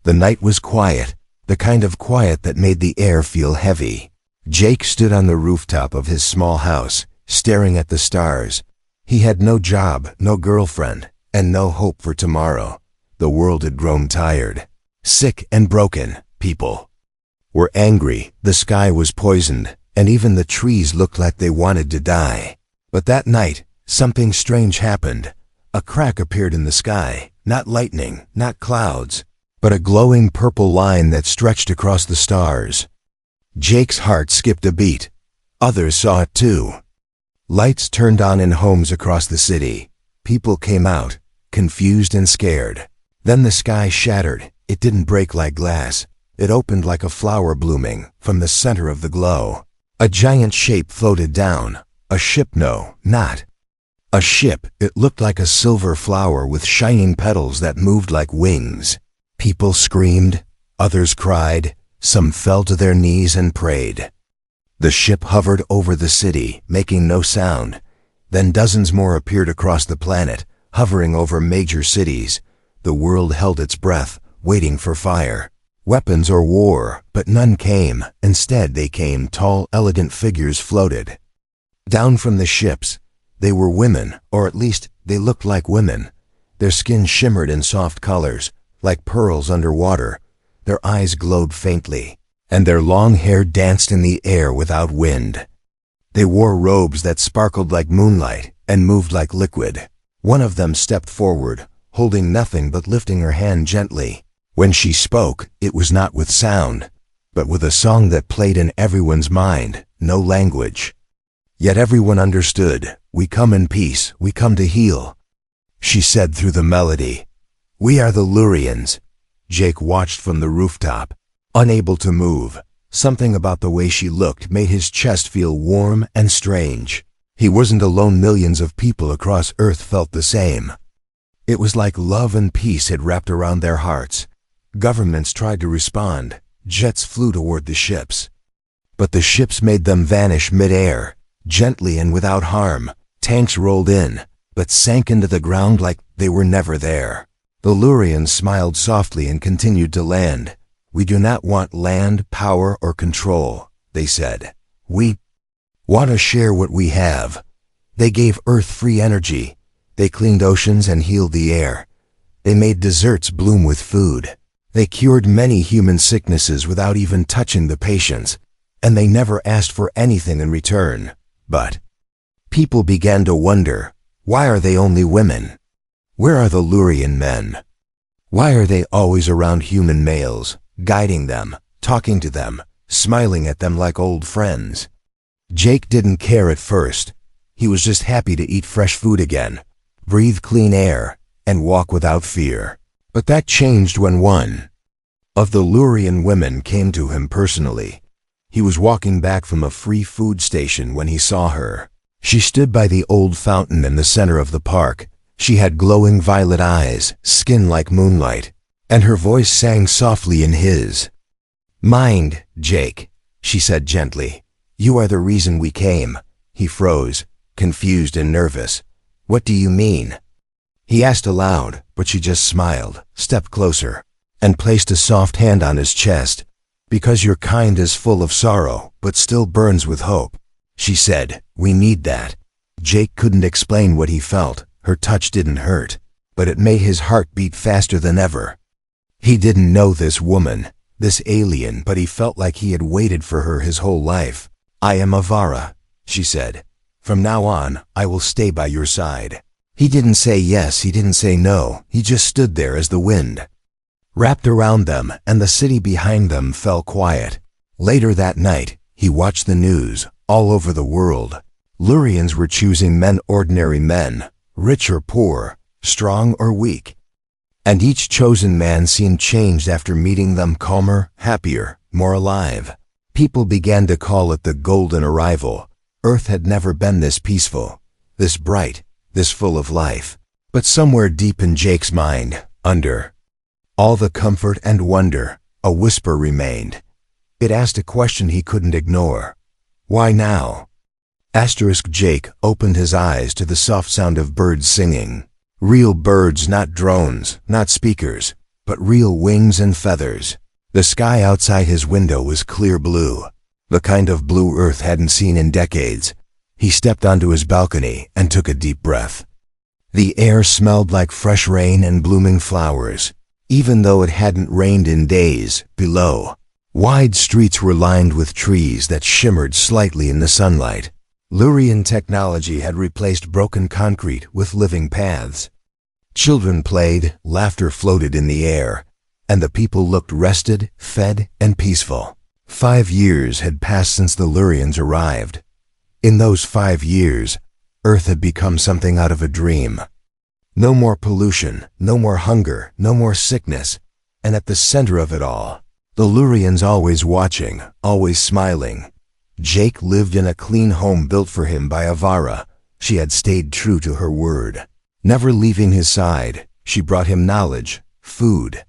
The night was quiet, the kind of quiet that made the air feel heavy. Jake stood on the rooftop of his small house, staring at the stars. He had no job, no girlfriend, and no hope for tomorrow. The world had grown tired, sick and broken. People were angry, the sky was poisoned, and even the trees looked like they wanted to die. But that night, something strange happened. A crack appeared in the sky, not lightning, not clouds, but a glowing purple line that stretched across the stars. Jake's heart skipped a beat. Others saw it too. Lights turned on in homes across the city. People came out, confused and scared. Then the sky shattered. It didn't break like glass. It opened like a flower blooming from the center of the glow. A giant shape floated down. A ship, no, not a ship. It looked like a silver flower with shining petals that moved like wings. People screamed, others cried, some fell to their knees and prayed. The ship hovered over the city, making no sound. Then dozens more appeared across the planet, hovering over major cities. The world held its breath, waiting for fire, weapons or war, but none came. Instead they came. Tall, elegant figures floated down from the ships. They were women, or at least they looked like women. Their skin shimmered in soft colors, like pearls underwater. Their eyes glowed faintly, and their long hair danced in the air without wind. They wore robes that sparkled like moonlight and moved like liquid. One of them stepped forward, holding nothing but lifting her hand gently. When she spoke, it was not with sound, but with a song that played in everyone's mind, no language. Yet everyone understood. We come in peace, we come to heal. She said through the melody, "We are the Lurians." Jake watched from the rooftop, unable to move. Something about the way she looked made his chest feel warm and strange. He wasn't alone. Millions of people across Earth felt the same. It was like love and peace had wrapped around their hearts. Governments tried to respond. Jets flew toward the ships. But the ships made them vanish mid-air, gently and without harm. Tanks rolled in, but sank into the ground like they were never there. The Lurians smiled softly and continued to land. "We do not want land, power, or control," they said. "We want to share what we have." They gave Earth free energy. They cleaned oceans and healed the air. They made deserts bloom with food. They cured many human sicknesses without even touching the patients, and they never asked for anything in return. But people began to wonder, why are they only women? Where are the Lurian men? Why are they always around human males, guiding them, talking to them, smiling at them like old friends? Jake didn't care at first. He was just happy to eat fresh food again, breathe clean air, and walk without fear. But that changed when one of the Lurian women came to him personally. He was walking back from a free food station when he saw her. She stood by the old fountain in the center of the park. She had glowing violet eyes, skin like moonlight, and her voice sang softly in his. "Mind, Jake," she said gently. "You are the reason we came." He froze, confused and nervous. "What do you mean?" He asked aloud, but she just smiled, stepped closer, and placed a soft hand on his chest. "Because your kind is full of sorrow, but still burns with hope," she said. "We need that." Jake couldn't explain what he felt. Her touch didn't hurt, but it made his heart beat faster than ever. He didn't know this woman, this alien, but he felt like he had waited for her his whole life. "I am Avara," she said. "From now on, I will stay by your side." He didn't say yes, he didn't say no. He just stood there as the wind wrapped around them and the city behind them fell quiet. Later that night, he watched the news all over the world. Lurians were choosing men, ordinary men, rich or poor, strong or weak. And each chosen man seemed changed after meeting them, calmer, happier, more alive. People began to call it the golden arrival. Earth had never been this peaceful, this bright, this full of life. But somewhere deep in Jake's mind, under all the comfort and wonder, a whisper remained. It asked a question he couldn't ignore. Why now? Jake opened his eyes to the soft sound of birds singing. Real birds, not drones, not speakers. but real wings and feathers. The sky outside his window was clear blue, the kind of blue Earth hadn't seen in decades. He stepped onto his balcony and took a deep breath. The air smelled like fresh rain and blooming flowers, even though it hadn't rained in days. Below, wide streets were lined with trees that shimmered slightly in the sunlight. Lurian technology had replaced broken concrete with living paths. Children played, laughter floated in the air, and the people looked rested, fed, and peaceful. 5 years had passed since the Lurians arrived. In those 5 years, Earth had become something out of a dream. No more pollution, no more hunger, no more sickness, and at the center of it all, the Lurians always watching, always smiling. Jake lived in a clean home built for him by Avara. She had stayed true to her word. Never leaving his side, she brought him knowledge, food,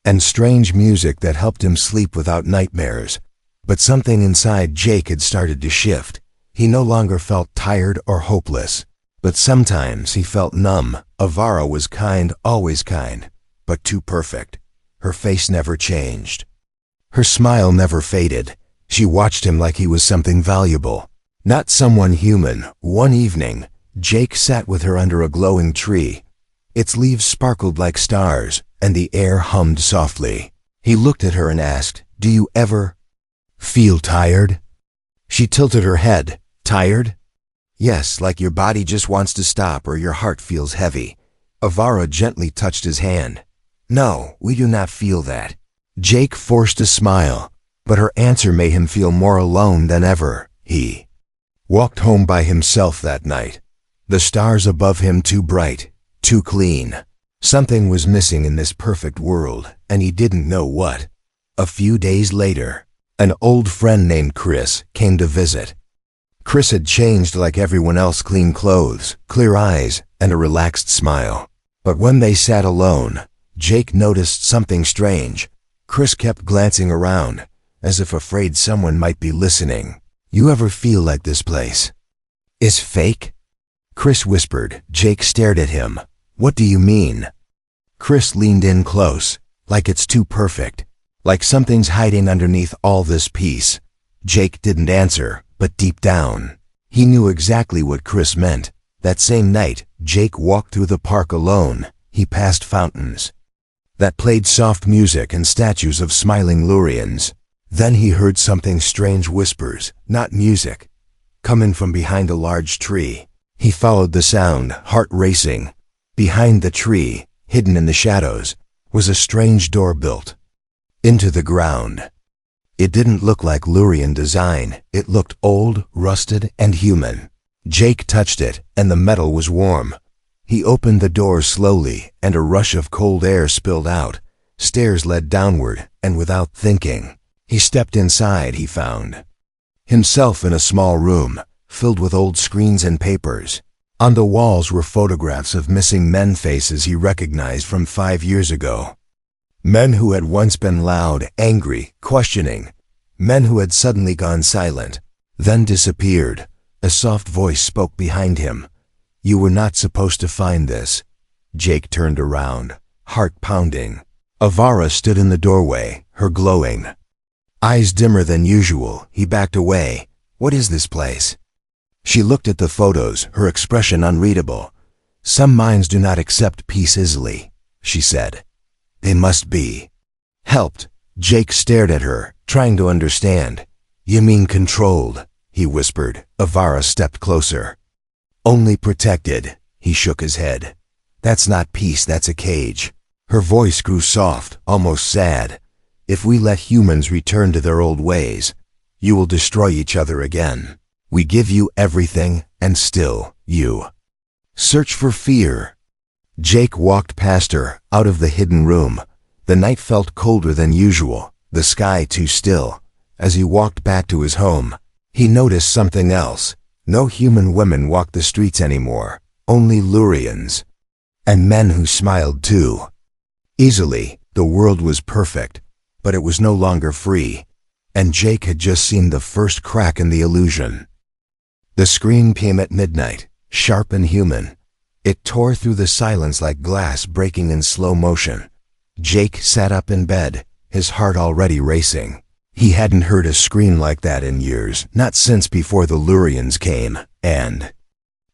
and strange music that helped him sleep without nightmares. But something inside Jake had started to shift. He no longer felt tired or hopeless, but sometimes he felt numb. Avara was kind, always kind, but too perfect. Her face never changed. Her smile never faded. She watched him like he was something valuable, not someone human. One evening, Jake sat with her under a glowing tree. Its leaves sparkled like stars, and the air hummed softly. He looked at her and asked, "Do you ever feel tired?" She tilted her head. "Tired?" "Yes, like your body just wants to stop or your heart feels heavy." Avara gently touched his hand. "No, we do not feel that." Jake forced a smile, but her answer made him feel more alone than ever. He walked home by himself that night, the stars above him too bright, too clean. Something was missing in this perfect world, and he didn't know what. A few days later, an old friend named Chris came to visit. Chris had changed like everyone else: clean clothes, clear eyes, and a relaxed smile. But when they sat alone, Jake noticed something strange. Chris kept glancing around, as if afraid someone might be listening. "You ever feel like this place is fake?" Chris whispered. Jake stared at him. "What do you mean?" Chris leaned in close, like it's too perfect, like something's hiding underneath all this peace. Jake didn't answer, but deep down, he knew exactly what Chris meant. That same night, Jake walked through the park alone. He passed fountains that played soft music and statues of smiling Lurians. Then he heard something strange: whispers, not music, coming from behind a large tree. He followed the sound, heart racing. Behind the tree, hidden in the shadows, was a strange door built into the ground. It didn't look like Lurian design. It looked old, rusted, and human. Jake touched it, and the metal was warm. He opened the door slowly, and a rush of cold air spilled out. Stairs led downward, and without thinking, he stepped inside. He found himself in a small room, filled with old screens and papers. On the walls were photographs of missing men, faces he recognized from 5 years ago. Men who had once been loud, angry, questioning. Men who had suddenly gone silent, then disappeared. A soft voice spoke behind him. "You were not supposed to find this." Jake turned around, heart pounding. Avara stood in the doorway, her glowing eyes dimmer than usual. He backed away. "What is this place?" She looked at the photos, her expression unreadable. "Some minds do not accept peace easily," she said. "They must be helped." Jake stared at her, trying to understand. "You mean controlled?" he whispered. Avara stepped closer. "Only protected." He shook his head. "That's not peace, that's a cage." Her voice grew soft, almost sad. "If we let humans return to their old ways, you will destroy each other again. We give you everything, and still, you search for fear." Jake walked past her, out of the hidden room. The night felt colder than usual, the sky too still. As he walked back to his home, he noticed something else. No human women walked the streets anymore, only Lurians. And men who smiled too. Easily, the world was perfect, but it was no longer free. And Jake had just seen the first crack in the illusion. The screen came at midnight, sharp and human. It tore through the silence like glass breaking in slow motion. Jake sat up in bed, his heart already racing. He hadn't heard a scream like that in years, not since before the Lurians came, and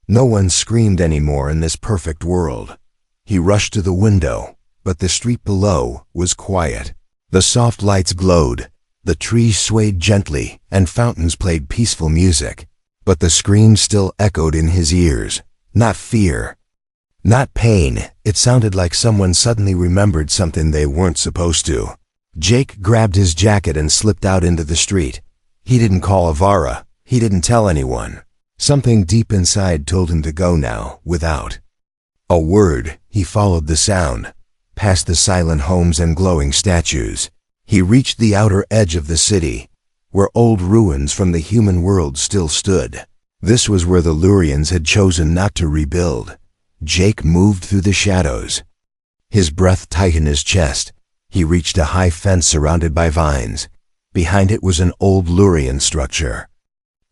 no one screamed anymore in this perfect world. He rushed to the window, but the street below was quiet. The soft lights glowed, the trees swayed gently, and fountains played peaceful music. But the scream still echoed in his ears. Not fear, not pain. It sounded like someone suddenly remembered something they weren't supposed to. Jake grabbed his jacket and slipped out into the street. He didn't call Avara. He didn't tell anyone. Something deep inside told him to go now, without a word. He followed the sound, past the silent homes and glowing statues. He reached the outer edge of the city, where old ruins from the human world still stood. This was where the Lurians had chosen not to rebuild. Jake moved through the shadows, his breath tight in his chest. He reached a high fence surrounded by vines. Behind it was an old Lurian structure,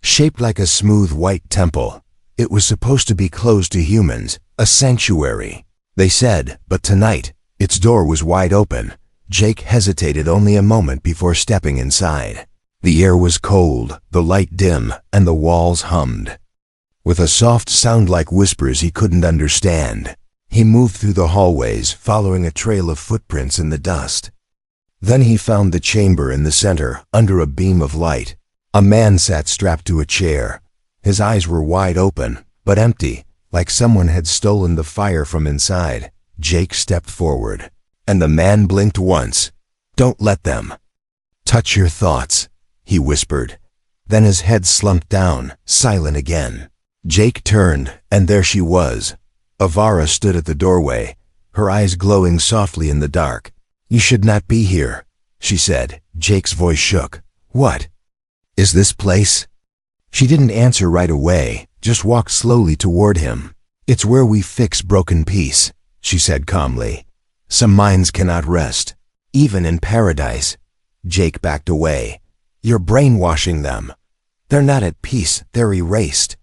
shaped like a smooth white temple. It was supposed to be closed to humans, a sanctuary, they said, but tonight, its door was wide open. Jake hesitated only a moment before stepping inside. The air was cold, the light dim, and the walls hummed with a soft sound like whispers he couldn't understand. He moved through the hallways, following a trail of footprints in the dust. Then he found the chamber in the center, under a beam of light. A man sat strapped to a chair. His eyes were wide open, but empty, like someone had stolen the fire from inside. Jake stepped forward, and the man blinked once. "Don't let them touch your thoughts," he whispered. Then his head slumped down, silent again. Jake turned, and there she was. Avara stood at the doorway, her eyes glowing softly in the dark. "You should not be here," she said. Jake's voice shook. "What is this place?" She didn't answer right away, just walked slowly toward him. "It's where we fix broken peace," she said calmly. "Some minds cannot rest, even in paradise." Jake backed away. "You're brainwashing them. They're not at peace, they're erased."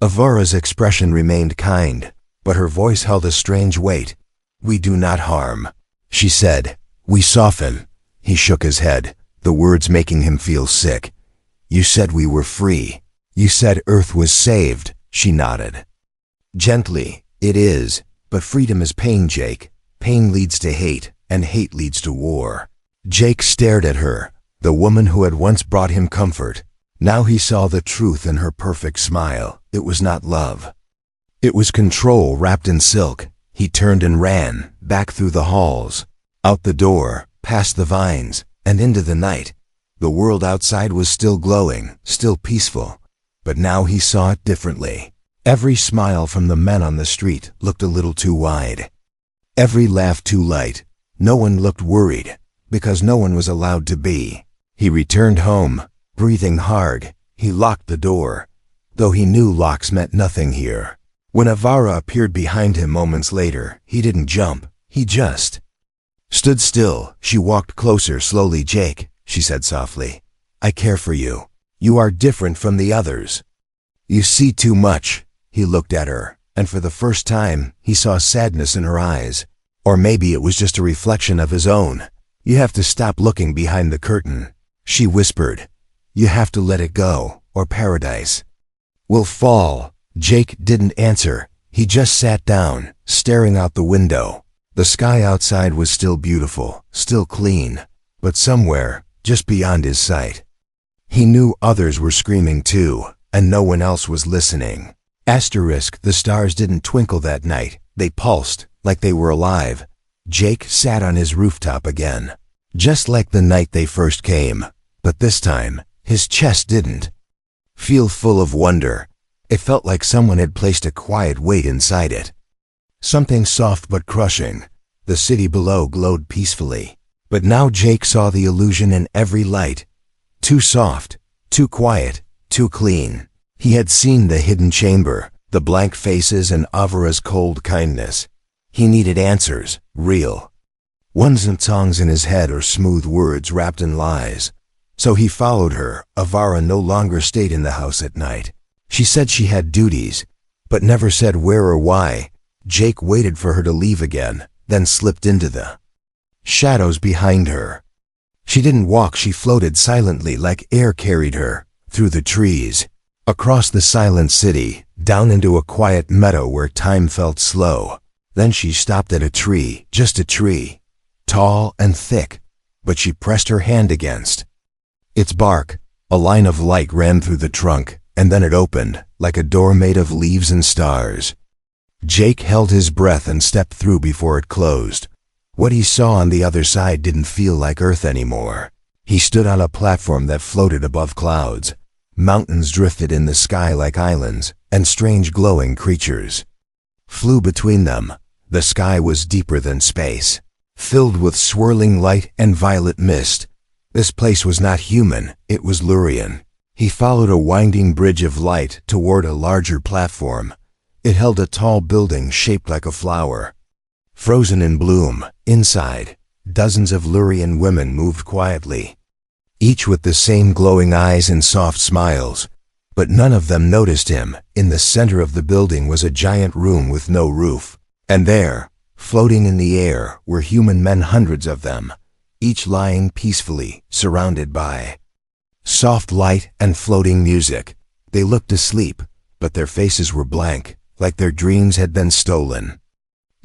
Avara's expression remained kind, but her voice held a strange weight. "We do not harm," she said. "We soften." He shook his head, the words making him feel sick. "You said we were free. You said Earth was saved," she nodded. Gently, "It is, but freedom is pain, Jake. Pain leads to hate, and hate leads to war." Jake stared at her, the woman who had once brought him comfort. Now he saw the truth in her perfect smile. It was not love. It was control wrapped in silk. He turned and ran, back through the halls, out the door, past the vines, and into the night. The world outside was still glowing, still peaceful, but now he saw it differently. Every smile from the men on the street looked a little too wide. Every laugh too light. No one looked worried, because no one was allowed to be. He returned home, breathing hard. He locked the door, though he knew locks meant nothing here. When Avara appeared behind him moments later, he didn't jump. He just stood still. She walked closer slowly. "Jake," she said softly, "I care for you. You are different from the others. You see too much." He looked at her, and for the first time, he saw sadness in her eyes. Or maybe it was just a reflection of his own. "You have to stop looking behind the curtain," she whispered. "You have to let it go, or paradise will fall." Jake didn't answer. He just sat down, staring out the window. The sky outside was still beautiful, still clean, but somewhere, just beyond his sight, he knew others were screaming too, and no one else was listening. The stars didn't twinkle that night. They pulsed, like they were alive. Jake sat on his rooftop again, just like the night they first came, but this time, his chest didn't feel full of wonder. It felt like someone had placed a quiet weight inside it. Something soft but crushing. The city below glowed peacefully, but now Jake saw the illusion in every light. Too soft, too quiet, too clean. He had seen the hidden chamber, the blank faces and Avara's cold kindness. He needed answers, real ones, and songs in his head or smooth words wrapped in lies. So he followed her. Avara no longer stayed in the house at night. She said she had duties, but never said where or why. Jake waited for her to leave again, then slipped into the shadows behind her. She didn't walk, she floated silently like air carried her, through the trees, across the silent city, down into a quiet meadow where time felt slow. Then she stopped at a tree, just a tree, tall and thick, but she pressed her hand against its bark. A line of light ran through the trunk, and then it opened, like a door made of leaves and stars. Jake held his breath and stepped through before it closed. What he saw on the other side didn't feel like Earth anymore. He stood on a platform that floated above clouds. Mountains drifted in the sky like islands, and strange glowing creatures flew between them. The sky was deeper than space, filled with swirling light and violet mist. This place was not human, it was Lurian. He followed a winding bridge of light toward a larger platform. It held a tall building shaped like a flower, frozen in bloom. Inside, dozens of Lurian women moved quietly, each with the same glowing eyes and soft smiles. But none of them noticed him. In the center of the building was a giant room with no roof. And there, floating in the air, were human men, hundreds of them, each lying peacefully, surrounded by soft light and floating music. They looked asleep, but their faces were blank, like their dreams had been stolen.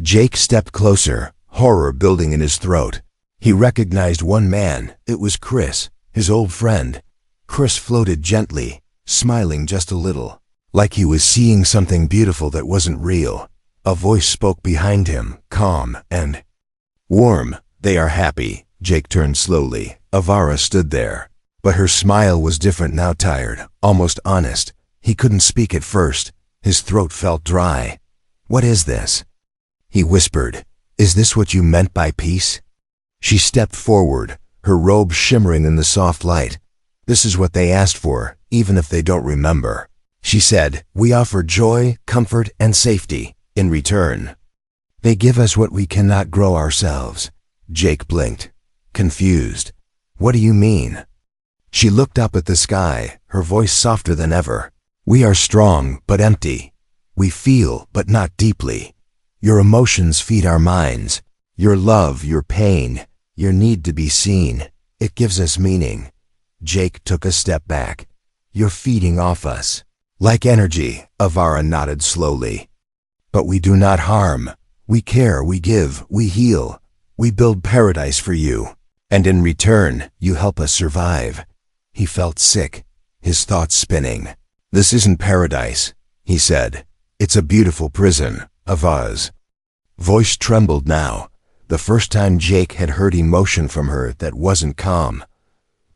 Jake stepped closer, horror building in his throat. He recognized one man. It was Chris, his old friend. Chris floated gently, smiling just a little, like he was seeing something beautiful that wasn't real. A voice spoke behind him, calm and warm. "They are happy." Jake turned slowly. Avara stood there, but her smile was different now, tired, almost honest. He couldn't speak at first. His throat felt dry. "What is this?" he whispered. "Is this what you meant by peace?" She stepped forward, her robe shimmering in the soft light. "This is what they asked for, even if they don't remember," she said. "We offer joy, comfort, and safety. In return, they give us what we cannot grow ourselves." Jake blinked, confused. "What do you mean?" She looked up at the sky, her voice softer than ever. "We are strong, but empty. We feel, but not deeply. Your emotions feed our minds. Your love, your pain, your need to be seen. It gives us meaning." Jake took a step back. "You're feeding off us. Like energy," Avara nodded slowly. "But we do not harm. We care, we give, we heal. We build paradise for you. And in return, you help us survive." He felt sick, his thoughts spinning. "This isn't paradise," he said. "It's a beautiful prison, Avara's voice trembled now, the first time Jake had heard emotion from her that wasn't calm.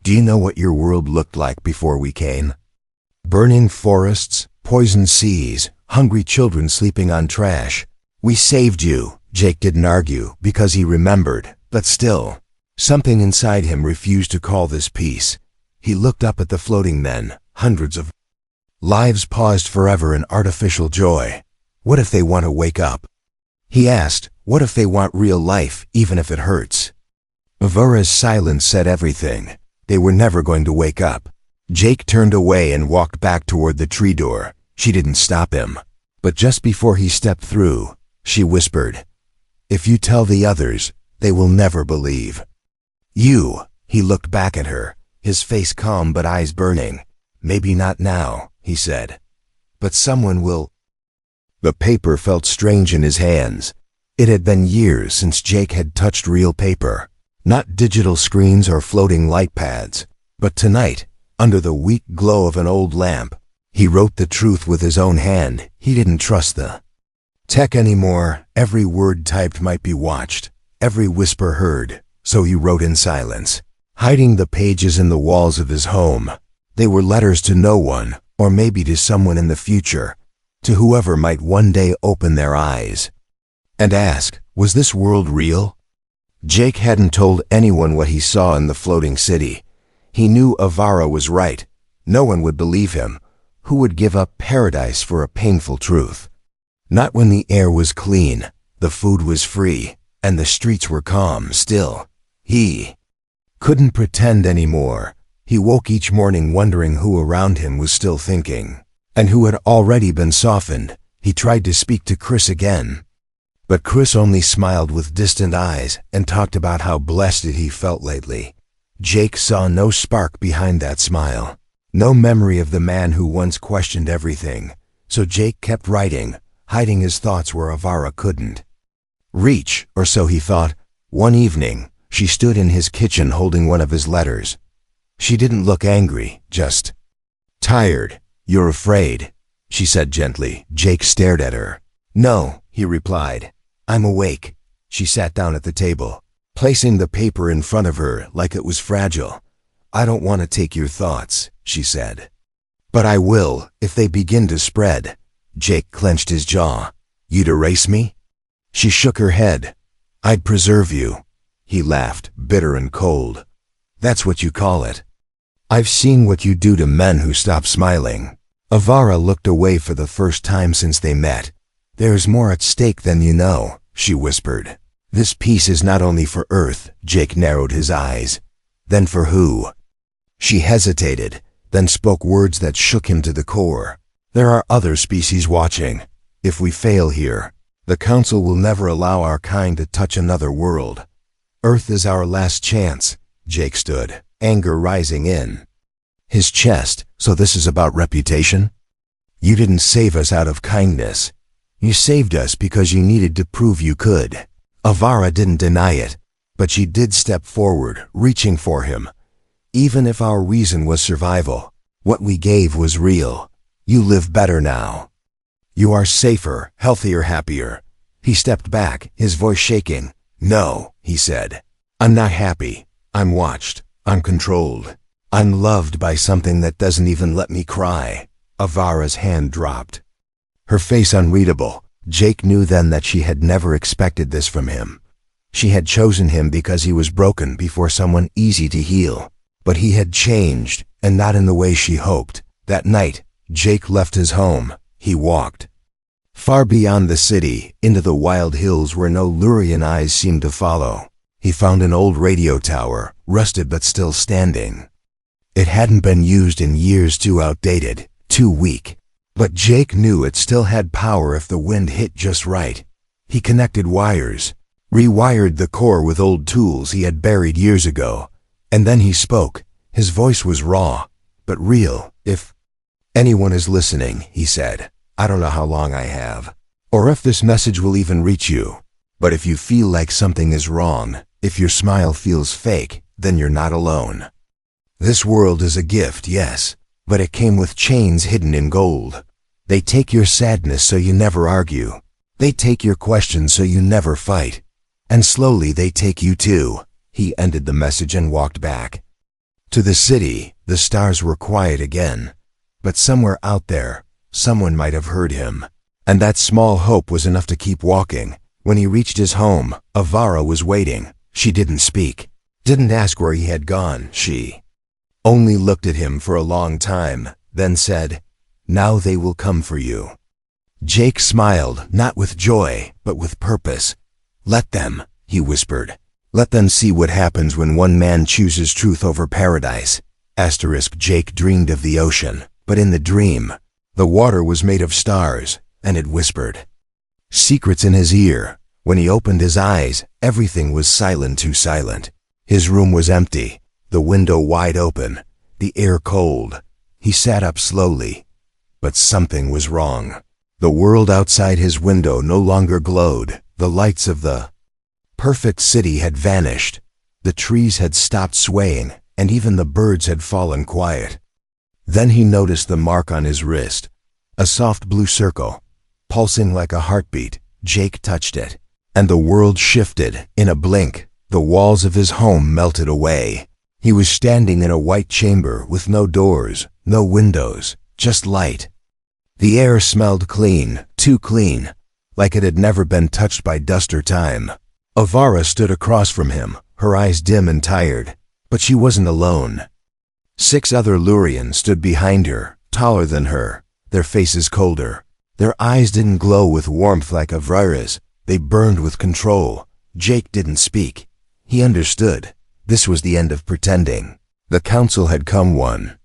"Do you know what your world looked like before we came? Burning forests, poisoned seas, hungry children sleeping on trash. We saved you." Jake didn't argue, because he remembered, but still, something inside him refused to call this peace. He looked up at the floating men. Hundreds of lives paused forever in artificial joy. What if they want to wake up? He asked, what if they want real life, even if it hurts? Avara's silence said everything. They were never going to wake up. Jake turned away and walked back toward the tree door. She didn't stop him. But just before he stepped through, she whispered, "If you tell the others, they will never believe." "You," he looked back at her, his face calm but eyes burning. "Maybe not now," he said, "but someone will." The paper felt strange in his hands. It had been years since Jake had touched real paper. Not digital screens or floating light pads. But tonight, under the weak glow of an old lamp, he wrote the truth with his own hand. He didn't trust the tech anymore. Every word typed might be watched, every whisper heard, so he wrote in silence, hiding the pages in the walls of his home. They were letters to no one, or maybe to someone in the future, to whoever might one day open their eyes and ask, was this world real? Jake hadn't told anyone what he saw in the floating city. He knew Avara was right. No one would believe him. Who would give up paradise for a painful truth? Not when the air was clean, the food was free, and the streets were calm still. He couldn't pretend anymore. He woke each morning wondering who around him was still thinking, and who had already been softened. He tried to speak to Chris again. But Chris only smiled with distant eyes and talked about how blessed he felt lately. Jake saw no spark behind that smile, no memory of the man who once questioned everything, so Jake kept writing, hiding his thoughts where Avara couldn't reach, or so he thought. One evening, she stood in his kitchen holding one of his letters. She didn't look angry, just tired. "You're afraid," she said gently. Jake stared at her. "No," he replied. "I'm awake." She sat down at the table, placing the paper in front of her like it was fragile. "I don't want to take your thoughts," she said. "But I will if they begin to spread." Jake clenched his jaw. "You'd erase me?" She shook her head. "I'd preserve you." He laughed, bitter and cold. "That's what you call it. I've seen what you do to men who stop smiling." Avara looked away for the first time since they met. "There's more at stake than you know," she whispered. "This peace is not only for Earth." Jake narrowed his eyes. "Then for who?" She hesitated, then spoke words that shook him to the core. "There are other species watching. If we fail here, the Council will never allow our kind to touch another world. Earth is our last chance." Jake stood, anger rising in his chest. "So this is about reputation? You didn't save us out of kindness. You saved us because you needed to prove you could." Avara didn't deny it, but she did step forward, reaching for him. "Even if our reason was survival, what we gave was real. You live better now. You are safer, healthier, happier." He stepped back, his voice shaking. "No," he said. "I'm not happy. I'm watched. I'm controlled. I'm loved by something that doesn't even let me cry." Avara's hand dropped, her face unreadable. Jake knew then that she had never expected this from him. She had chosen him because he was broken before someone easy to heal. But he had changed, and not in the way she hoped. That night, Jake left his home. He walked far beyond the city, into the wild hills where no Lurian eyes seemed to follow. He found an old radio tower, rusted but still standing. It hadn't been used in years, too outdated, too weak. But Jake knew it still had power if the wind hit just right. He connected wires, rewired the core with old tools he had buried years ago. And then he spoke. His voice was raw, but real. "If anyone is listening," he said, "I don't know how long I have, or if this message will even reach you. But if you feel like something is wrong, if your smile feels fake, then you're not alone. This world is a gift, yes, but it came with chains hidden in gold. They take your sadness so you never argue. They take your questions so you never fight. And slowly they take you too." He ended the message and walked back to the city. The stars were quiet again, but somewhere out there, someone might have heard him. And that small hope was enough to keep walking. When he reached his home, Avara was waiting. She didn't speak, didn't ask where he had gone. She only looked at him for a long time, then said, "Now they will come for you." Jake smiled, not with joy, but with purpose. "Let them," he whispered. "Let them see what happens when one man chooses truth over paradise." Jake dreamed of the ocean, but in the dream, the water was made of stars, and it whispered secrets in his ear. When he opened his eyes, everything was silent, too silent. His room was empty, the window wide open, the air cold. He sat up slowly, but something was wrong. The world outside his window no longer glowed. The lights of the perfect city had vanished. The trees had stopped swaying, and even the birds had fallen quiet. Then he noticed the mark on his wrist, a soft blue circle, pulsing like a heartbeat. Jake touched it, and the world shifted. In a blink, the walls of his home melted away. He was standing in a white chamber with no doors, no windows, just light. The air smelled clean, too clean, like it had never been touched by dust or time. Avara stood across from him, her eyes dim and tired, but she wasn't alone. 6 other Lurians stood behind her, taller than her, their faces colder. Their eyes didn't glow with warmth like Avara's, they burned with control. Jake didn't speak. He understood. This was the end of pretending. The council had come. One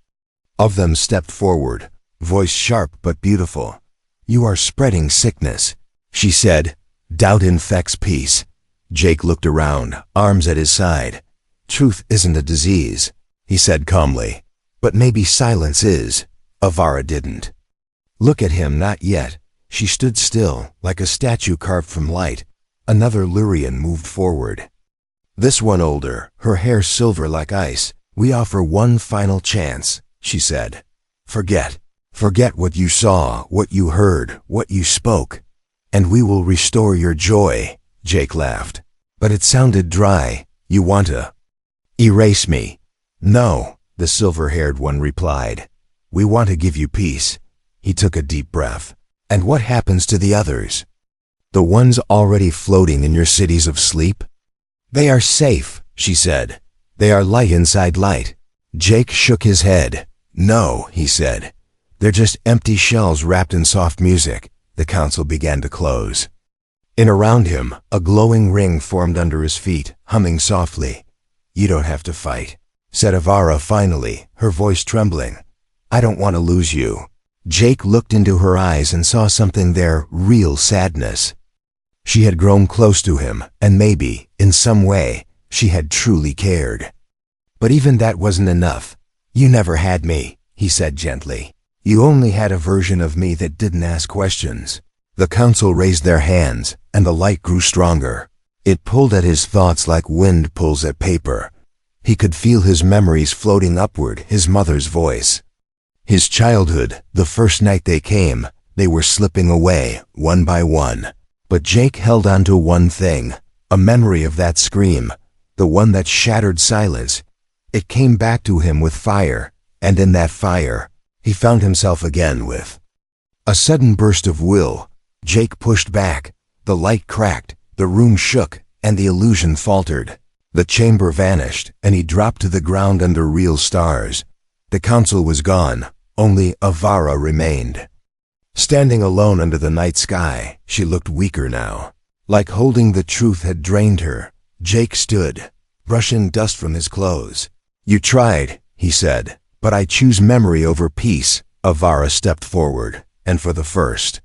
of them stepped forward, voice sharp but beautiful. "You are spreading sickness," she said. Doubt infects peace. Jake looked around, arms at his side. Truth isn't a disease, he said calmly. But maybe silence is. Avara didn't. Look at him, not yet. She stood still, like a statue carved from light. Another Lurian moved forward. This one older, her hair silver like ice. We offer one final chance, she said. Forget what you saw, what you heard, what you spoke, and we will restore your joy, Jake laughed. But it sounded dry. You want to erase me? No, the silver-haired one replied. We want to give you peace. He took a deep breath. And what happens to the others? The ones already floating in your cities of sleep? They are safe, she said. They are light inside light. Jake shook his head. No, he said. They're just empty shells wrapped in soft music. The council began to close. In around him, a glowing ring formed under his feet, humming softly. You don't have to fight, said Avara finally, her voice trembling. I don't want to lose you. Jake looked into her eyes and saw something there, real sadness. She had grown close to him, and maybe, in some way, she had truly cared. But even that wasn't enough. You never had me, he said gently. You only had a version of me that didn't ask questions. The council raised their hands, and the light grew stronger. It pulled at his thoughts like wind pulls at paper. He could feel his memories floating upward, his mother's voice. His childhood, the first night they came, they were slipping away, one by one. But Jake held on to one thing, a memory of that scream, the one that shattered silence. It came back to him with fire, and in that fire, he found himself again with a sudden burst of will. Jake pushed back. The light cracked, the room shook, and the illusion faltered. The chamber vanished, and he dropped to the ground under real stars. The council was gone. Only Avara remained. Standing alone under the night sky, she looked weaker now. Like holding the truth had drained her. Jake stood, brushing dust from his clothes. You tried, he said, but I choose memory over peace. Avara stepped forward, and for the first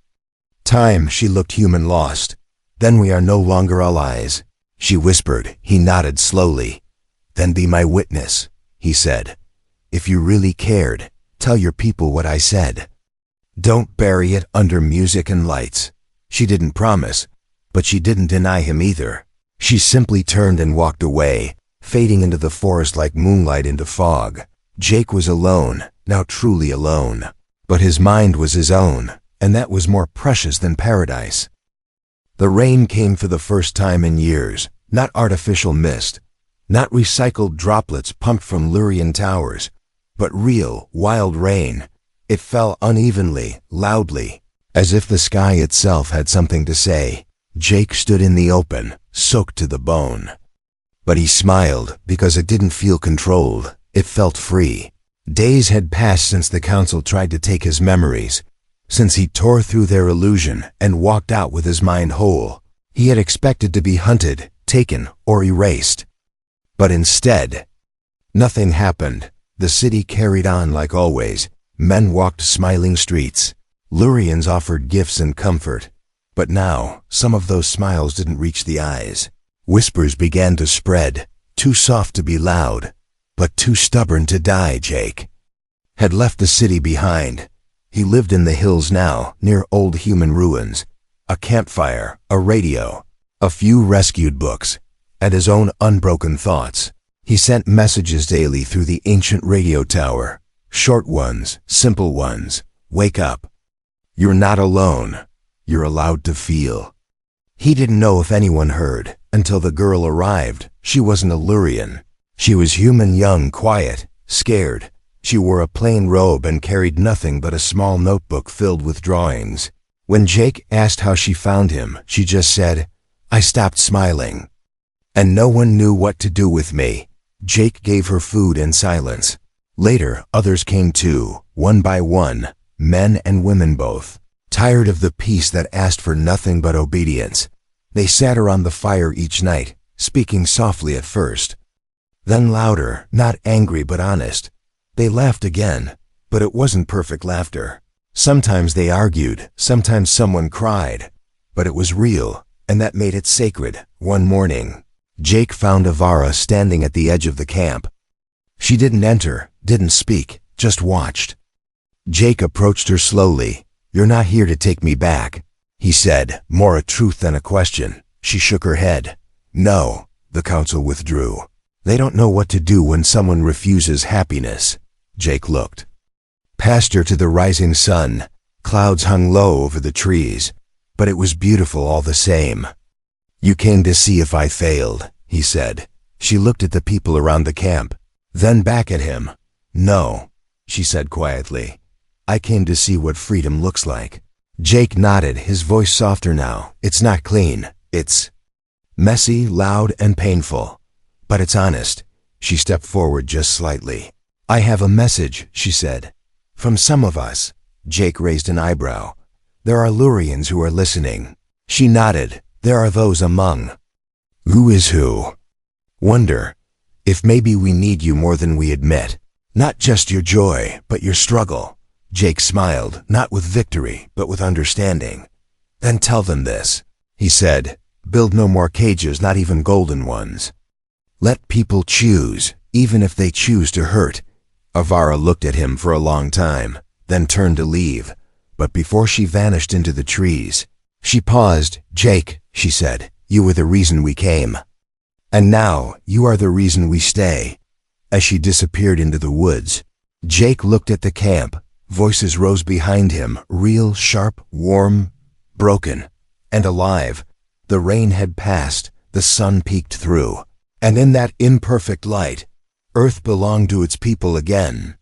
time she looked human lost. Then we are no longer allies, she whispered. He nodded slowly. Then be my witness, he said. If you really cared, tell your people what I said. Don't bury it under music and lights. She didn't promise, but she didn't deny him either. She simply turned and walked away, fading into the forest like moonlight into fog. Jake was alone, now truly alone. But his mind was his own, and that was more precious than paradise. The rain came for the first time in years, not artificial mist, not recycled droplets pumped from Lurian towers, but real, wild rain. It fell unevenly, loudly, as if the sky itself had something to say. Jake stood in the open, soaked to the bone. But he smiled because it didn't feel controlled. It felt free. Days had passed since the council tried to take his memories, since he tore through their illusion and walked out with his mind whole. He had expected to be hunted, taken, or erased. But instead, nothing happened. The city carried on like always. Men walked smiling streets. Lurians offered gifts and comfort. But now, some of those smiles didn't reach the eyes. Whispers began to spread, too soft to be loud, but too stubborn to die. Jake had left the city behind. He lived in the hills now, near old human ruins. A campfire, a radio, a few rescued books, and his own unbroken thoughts. He sent messages daily through the ancient radio tower. Short ones, simple ones. Wake up. You're not alone. You're allowed to feel. He didn't know if anyone heard until the girl arrived. She wasn't a Lurian. She was human, young, quiet, scared. She wore a plain robe and carried nothing but a small notebook filled with drawings. When Jake asked how she found him, she just said, I stopped smiling. And no one knew what to do with me. Jake gave her food in silence. Later, others came too, one by one, men and women both. Tired of the peace that asked for nothing but obedience. They sat around the fire each night, speaking softly at first. Then louder, not angry but honest. They laughed again, but it wasn't perfect laughter. Sometimes they argued, sometimes someone cried. But it was real, and that made it sacred. One morning, Jake found Avara standing at the edge of the camp. She didn't enter, didn't speak, just watched. Jake approached her slowly. "You're not here to take me back," he said, more a truth than a question. She shook her head. "No," the council withdrew. "They don't know what to do when someone refuses happiness." Jake looked past her to the rising sun. Clouds hung low over the trees, but it was beautiful all the same. "You came to see if I failed," he said. She looked at the people around the camp, then back at him. "No," she said quietly. "I came to see what freedom looks like." Jake nodded, his voice softer now. "It's not clean. It's messy, loud, and painful. But it's honest." She stepped forward just slightly. "I have a message," she said. "From some of us." Jake raised an eyebrow. "There are Lurians who are listening." She nodded. "There are those among." "Who is who?" "Wonder if maybe we need you more than we admit. Not just your joy, but your struggle." Jake smiled, not with victory, but with understanding. "Then tell them this," he said. "Build no more cages, not even golden ones. Let people choose, even if they choose to hurt." Avara looked at him for a long time, then turned to leave. But before she vanished into the trees, she paused. "Jake," she said, "you were the reason we came. And now you are the reason we stay." As she disappeared into the woods, Jake looked at the camp. Voices rose behind him, real, sharp, warm, broken, and alive. The rain had passed, the sun peeked through, and in that imperfect light, Earth belonged to its people again.